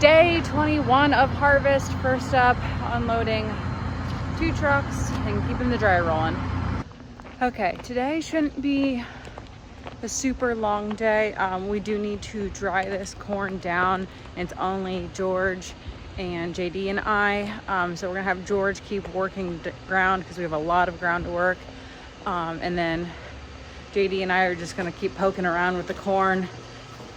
Day 21 of harvest. First up, unloading 2 trucks and keeping the dryer rolling. Okay, today shouldn't be a super long day. We do need to dry this corn down. It's only George and JD and I. So we're gonna have George keep working the ground because we have a lot of ground to work. And then JD and I are just gonna keep poking around with the corn,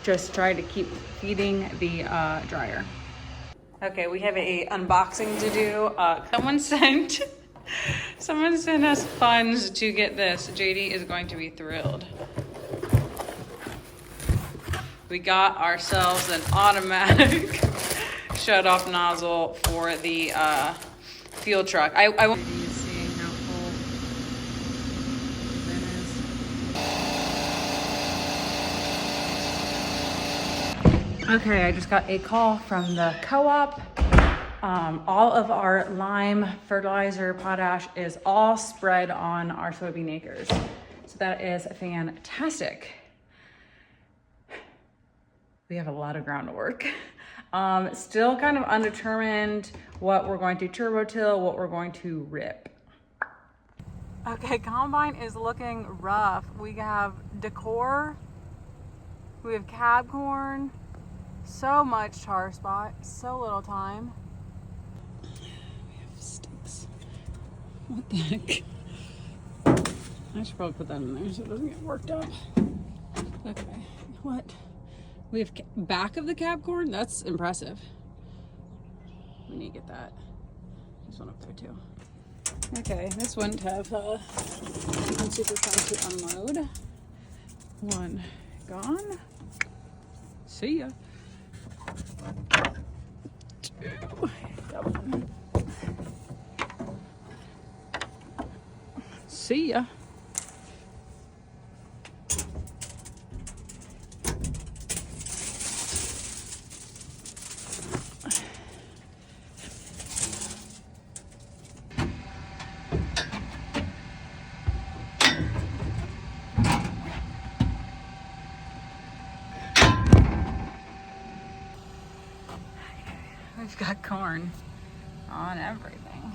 just try to keep feeding the dryer. Okay, we have a unboxing to do. Someone sent us funds to get this. JD is going to be thrilled. We got ourselves an automatic shut-off nozzle for the fuel truck. I want you to see how full that is. Okay, I just got a call from the co-op. All of our lime fertilizer, potash is all spread on our soybean acres. So that is fantastic. We have a lot of ground to work. Still kind of undetermined what we're going to turbo till, what we're going to rip. Okay, combine is looking rough. We have decor, we have cab corn, so much tar spot, so little time. We have sticks. What the heck? I should probably put that in there so it doesn't get worked up. Okay, what? We have back of the cab corn. That's impressive. We need to get that. There's one up there too. Okay, this wouldn't have been super fun to unload. One gone. See ya. Two. That one. See ya. We've got corn on everything.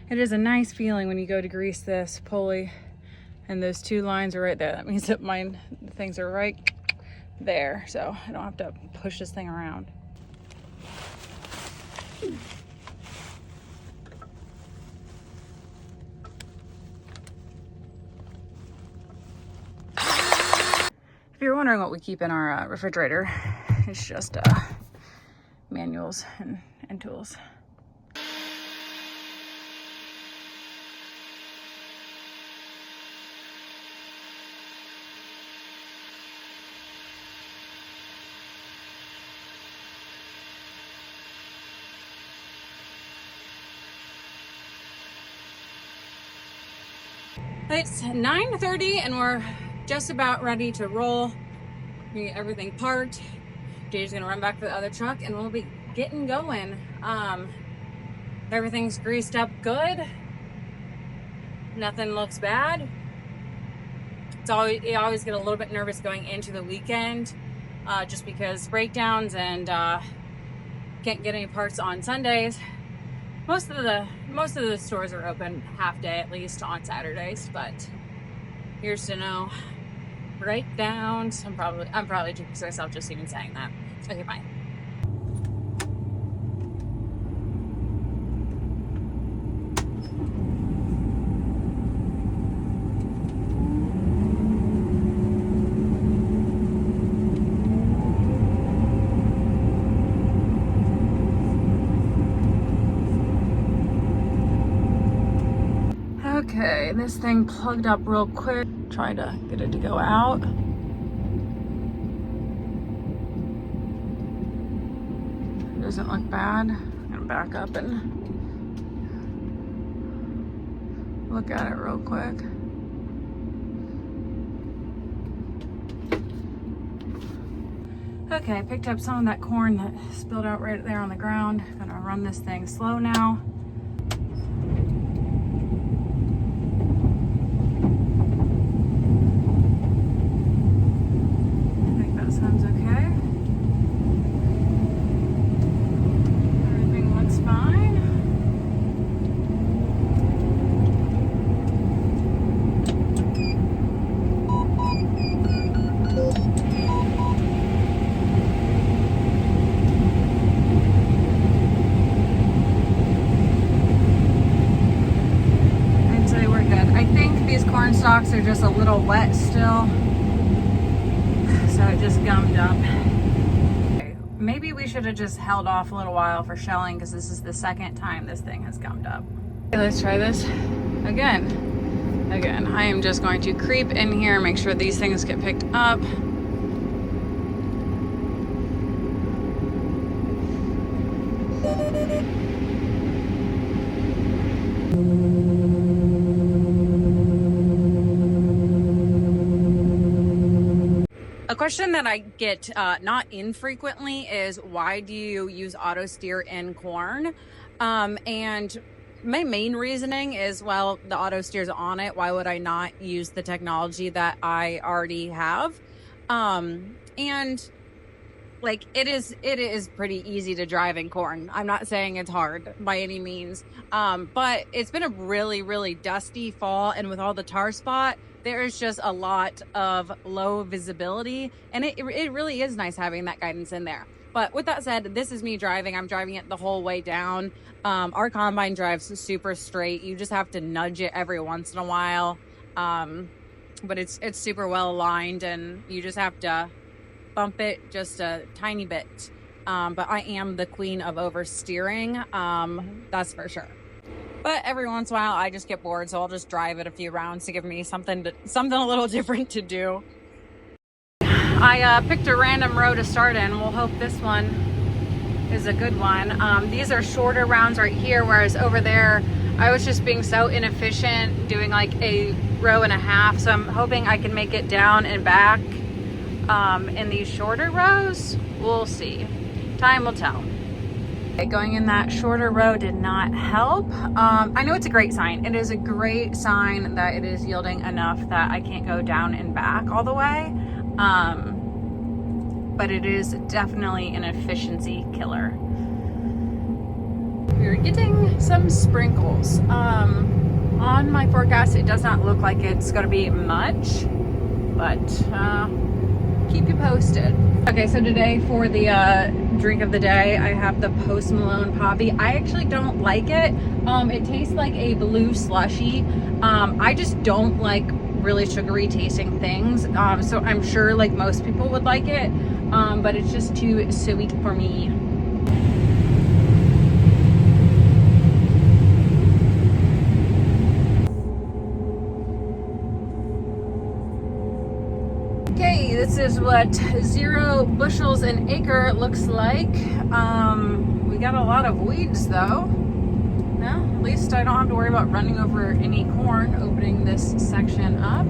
It is a nice feeling when you go to grease this pulley and those 2 lines are right there. That means that mine things are right there, so I don't have to push this thing around. If you're wondering what we keep in our refrigerator, it's just manuals and tools. It's 9:30 and we're just about ready to roll. We get everything parked. Jay's gonna run back for the other truck and we'll be getting going. Everything's greased up good. Nothing looks bad. You always get a little bit nervous going into the weekend, just because breakdowns and can't get any parts on Sundays. Most of the stores are open half day at least on Saturdays, but here's to know breakdowns. I'm probably jinxing myself just even saying that. Okay, bye. Okay, this thing plugged up real quick. Try to get it to go out. Doesn't look bad. I'm gonna back up and look at it real quick. Okay, I picked up some of that corn that spilled out right there on the ground. Gonna run this thing slow now. I think that sounds okay. Everything looks fine. Corn stalks are just a little wet still, so it just gummed up. Okay, maybe we should have just held off a little while for shelling because this is the second time this thing has gummed up. Okay, let's try this again. I am just going to creep in here, make sure these things get picked up. A question that I get not infrequently is, why do you use auto steer in corn? And my main reasoning is, well, the auto steer's on it. Why would I not use the technology that I already have? And like, it is pretty easy to drive in corn. I'm not saying it's hard by any means, but it's been a really, really dusty fall, and with all the tar spot, there's just a lot of low visibility, and it really is nice having that guidance in there. But with that said, this is me driving. I'm driving it the whole way down. Our combine drives super straight. You just have to nudge it every once in a while. But it's super well aligned, and you just have to bump it just a tiny bit. But I am the queen of oversteering, that's for sure. But every once in a while, I just get bored, so I'll just drive it a few rounds to give me something a little different to do. I picked a random row to start in. We'll hope this one is a good one. These are shorter rounds right here, whereas over there, I was just being so inefficient doing like a row and a half. So I'm hoping I can make it down and back in these shorter rows. We'll see. Time will tell. Going in that shorter row did not help. I know it's a great sign. It is a great sign that it is yielding enough that I can't go down and back all the way. But it is definitely an efficiency killer. We're getting some sprinkles. On my forecast, it does not look like it's gonna be much, but keep you posted. Okay, so today for the drink of the day, I have the Post Malone Poppy. I actually don't like it. It tastes like a blue slushy. I just don't like really sugary tasting things. So I'm sure like most people would like it, but it's just too sweet for me. Okay, this is what 0 bushels an acre looks like. We got a lot of weeds though. Well, at least I don't have to worry about running over any corn opening this section up.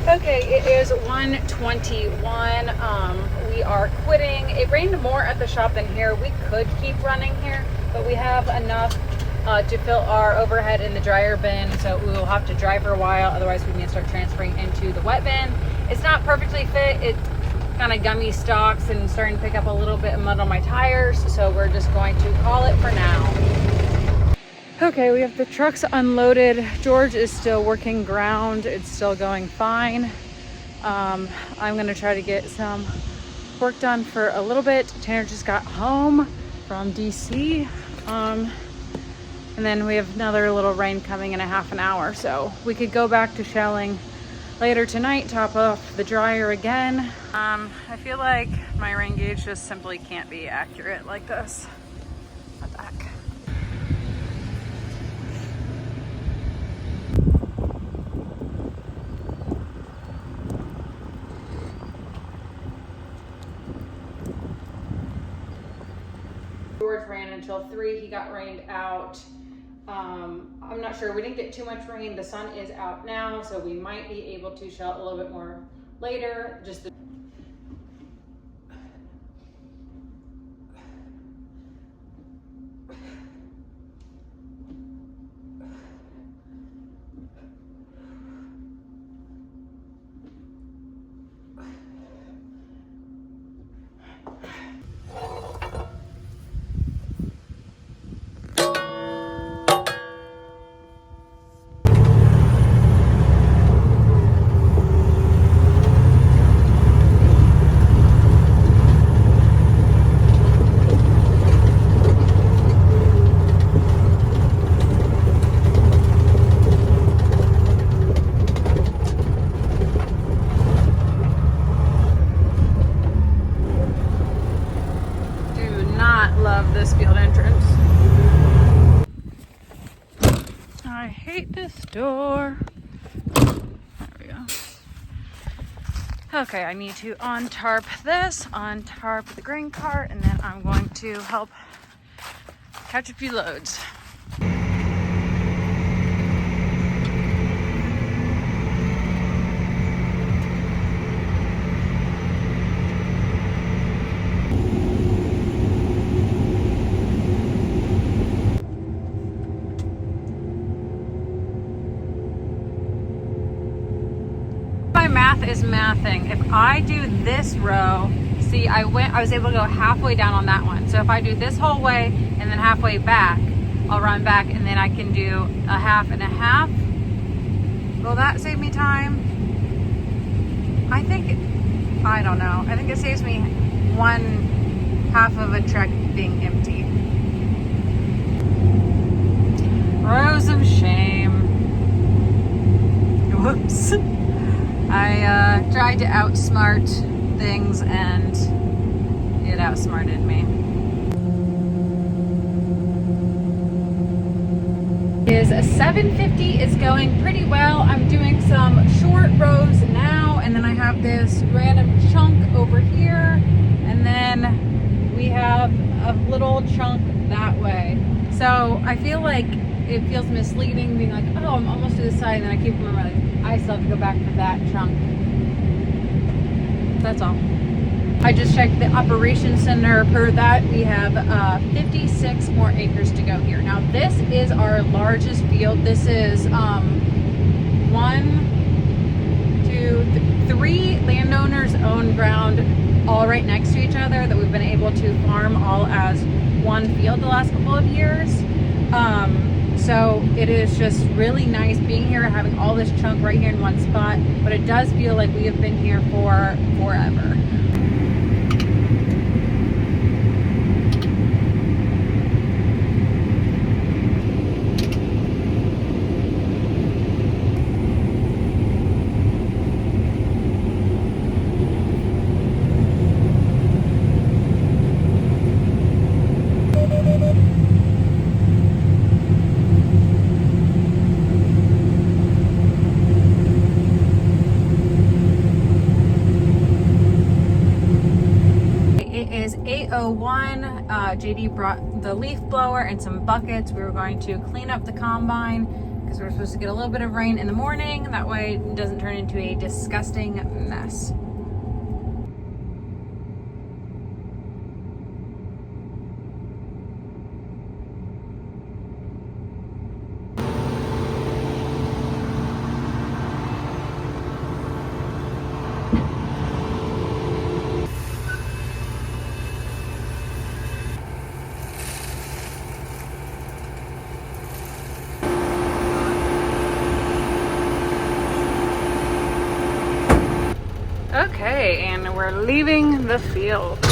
Okay, it is 1:21. We are quitting. It rained more at the shop than here. We could keep running here, but we have enough to fill our overhead in the dryer bin, so we will have to dry for a while. Otherwise, we need to start transferring into the wet bin. It's not perfectly fit. It's kind of gummy stalks and starting to pick up a little bit of mud on my tires, so we're just going to call it for now. Okay, we have the trucks unloaded. George is still working ground. It's still going fine. I'm gonna try to get some work done for a little bit. Tanner just got home from DC. And then we have another little rain coming in a half an hour. So we could go back to shelling later tonight, top off the dryer again. I feel like my rain gauge just simply can't be accurate like this. What the heck? George ran until 3. He got rained out. I'm not sure. We didn't get too much rain. The sun is out now, so we might be able to shell a little bit more later. Just the this field entrance. I hate this door. There we go. Okay, I need to untarp this, untarp the grain cart, and then I'm going to help catch a few loads. Math is mathing. If I do this row, see, I was able to go halfway down on that one. So if I do this whole way and then halfway back, I'll run back and then I can do a half and a half. Will that save me time? I don't know. I think it saves me one half of a truck being empty. Rows of shame. Whoops. I tried to outsmart things and it outsmarted me. Is 7:50 is going pretty well. I'm doing some short rows now, and then I have this random chunk over here, and then we have a little chunk that way. So I feel like it feels misleading being like, oh, I'm almost to the side, and then I keep remembering, I still have to go back for that chunk. That's all. I just checked the operations center. Per that, we have 56 more acres to go here. Now, this is our largest field. This is 3 landowners own ground all right next to each other that we've been able to farm all as one field the last couple of years. So it is just really nice being here, having all this chunk right here in one spot, but it does feel like we have been here for forever. Is 8:01. JD brought the leaf blower and some buckets. We were going to clean up the combine because we were supposed to get a little bit of rain in the morning. That way it doesn't turn into a disgusting mess. are leaving the field.